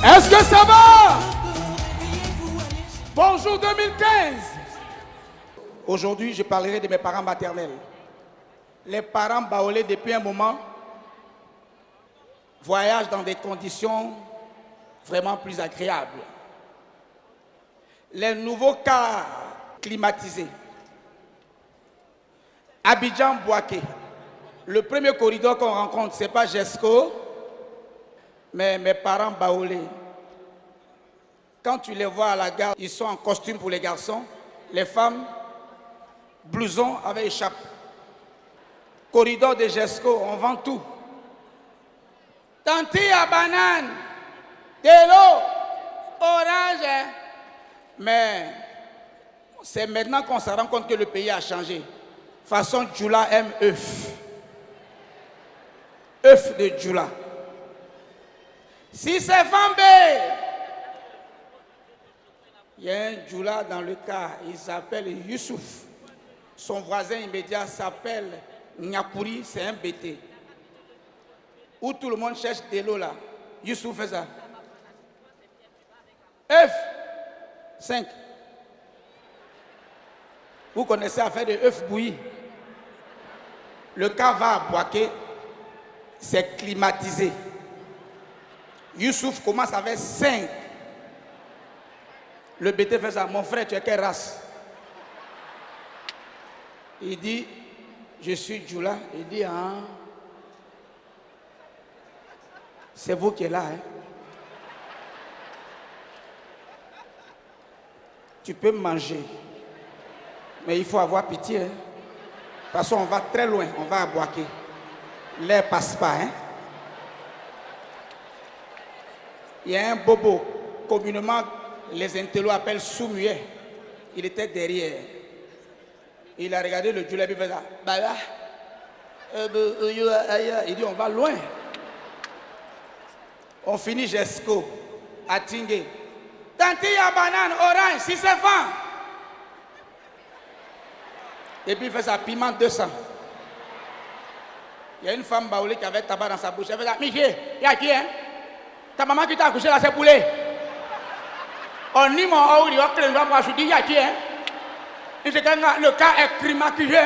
Est-ce que ça va? Bonjour 2015. Aujourd'hui, je parlerai de mes parents maternels. Les parents baolés depuis un moment voyagent dans des conditions vraiment plus agréables. Les nouveaux cars climatisés. Abidjan-Bouaké. Le premier corridor qu'on rencontre, ce n'est pas GESCO, mais mes parents baolés. Quand tu les vois à la gare, ils sont en costume pour les garçons, les femmes, blouson avec écharpe. Corridor de GESCO, on vend tout. Tantille à banane, de l'eau, orange. Hein? Mais c'est maintenant qu'on se rend compte que le pays a changé. Façon Djoula aime œuf. œuf de Djoula. Si c'est Fambé, il y a un Djoula dans le cas, il s'appelle Youssouf. Son voisin immédiat s'appelle Nyakouri, c'est un BT. Où tout le monde cherche de l'eau là. Youssouf fait ça. œuf, 5. Vous connaissez l'affaire de œuf bouilli. Le cas va à Bouaké, c'est climatisé. Youssouf commence avec 5. Le BT fait ça. Mon frère, tu es quelle race? Il dit, je suis Djoula. Il dit, ah, c'est vous qui êtes là. Hein? Tu peux manger. Mais il faut avoir pitié. Hein? Parce qu'on va très loin, on va à Bouaké. L'air passe pas. Hein? Il y a un bobo, communément les intellos appellent sous-muet. Il était derrière. Il a regardé le Djoula et il fait ça. Il dit on va loin. On finit Jesco, à Tingué. Tantille à banane, orange, si c'est fan. Et puis il fait ça, piment 200. Il y a une femme baoulée qui avait tabac dans sa bouche. Elle fait ça, Miché, il y a qui hein? Ta maman qui t'a accouché là, c'est poulet. On n'y m'a pas eu, il y a qui hein? Le cas est climatisé.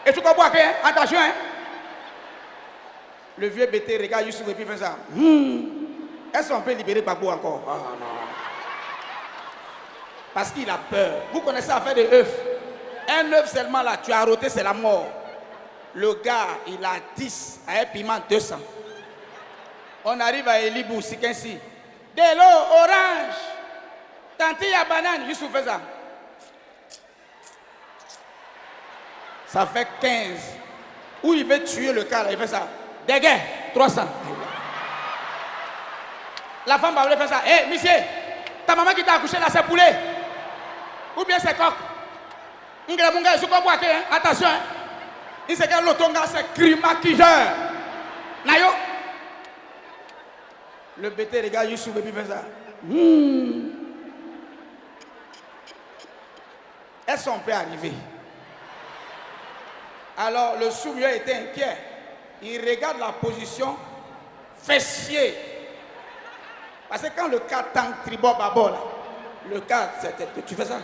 Et tu comprends hein? Attention hein? Le vieux BT regarde Youssouf et puis fait ça. Est-ce qu'on peut libérer Babou encore? Ah, non. Parce qu'il a peur. Vous connaissez l'affaire de œufs. Un œuf seulement là, tu as roté, c'est la mort. Le gars, il a 10 à un piment 200. On arrive à Elibou, Sikensi. De l'eau, orange. Tantille à banane, Youssouf fait ça. Ça fait 15. Où il veut tuer le cas là, il fait ça. Dégain, 300. La femme va faire ça. Hé, monsieur, ta maman qui t'a accouché là, c'est poulet. Ou bien c'est coq. Attention, hein. Il sait que l'autonga, c'est climatiseur. Nayo. Le BT regarde Youssouf et puis fait ça. Est-ce qu'on peut arriver? Alors le sous-mieux était inquiet. Il regarde la position fessier. Parce que quand le cas tank tribord babo là, le cas, tu fais ça.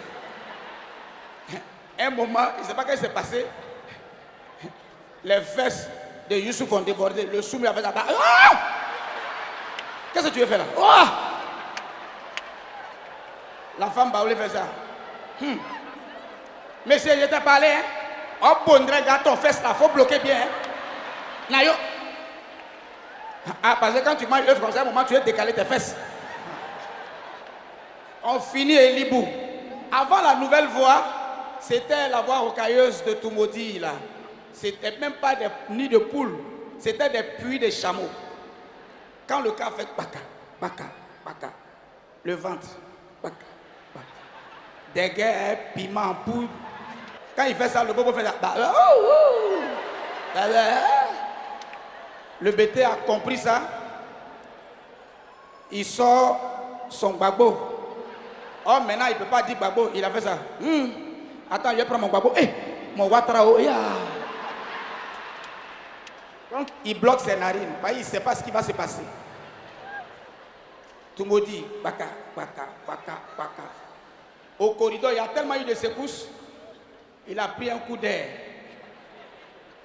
Un moment, il ne sait pas ce qui s'est passé. Les fesses de Youssouf ont débordé. Le sous-mieux avait ça. Oh! Qu'est-ce que tu veux faire là? Oh! La femme baoulée fait ça. Monsieur, je t'ai parlé. Hein? Oh, bon, regarde ton fesse là. Il faut bloquer bien. Hein? Nayo. Ah, parce que quand tu manges l'œuf comme ça, à un moment, tu veux décaler tes fesses. On finit Elibou. Avant la nouvelle voie, c'était la voie rocailleuse de Toumaudi là. C'était même pas des nids de poules, c'était des puits de chameaux. Quand le cas fait baka, baka, baka, le ventre, baka, baka. Des guerres, piment, poudre. Quand il fait ça, le bobo fait ça. Le BT a compris ça. Il sort son babo. Oh, maintenant il ne peut pas dire babo, il a fait ça. Attends, je vais prendre mon babo. Hey, mon watrao. Donc, il bloque ses narines. Il ne sait pas ce qui va se passer. Tout le monde dit, baka, baka, baka, baka. Au corridor, il y a tellement eu de secousses. Il a pris un coup d'air.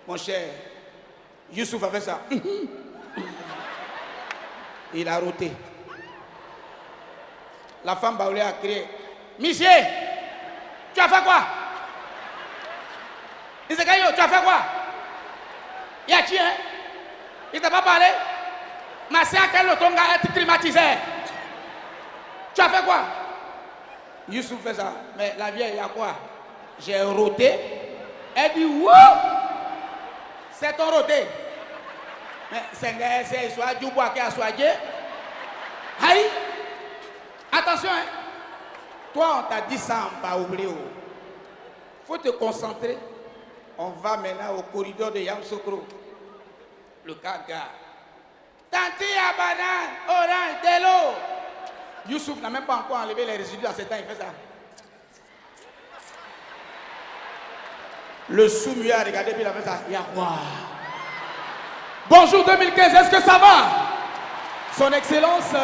Mon cher, Youssouf a fait ça. Il a roté. La femme Baoulé a crié, Monsieur, tu as fait quoi? Il s'est dit, tu as fait quoi? Il a tué, hein? Il t'a pas parlé? Ma soeur, quel autonga est climatisé? Tu as fait quoi? Youssouf fait ça. Mais la vieille, il y a quoi? J'ai roté. Elle dit, wouh! C'est ton roté. Mais c'est soit du bois qui a soigné. Aïe! Attention, hein? Toi, on t'a dit ça en bas, oublié. Faut te concentrer. On va maintenant au corridor de Yamoussoukro. Le gaga. Tanti à banane, orange, de l'eau. Youssouf n'a même pas encore enlevé les résidus à ce temps, il fait ça. Le sous-muet a regardé, puis il a fait ça. Il y a quoi? Bonjour 2015, est-ce que ça va? Son Excellence...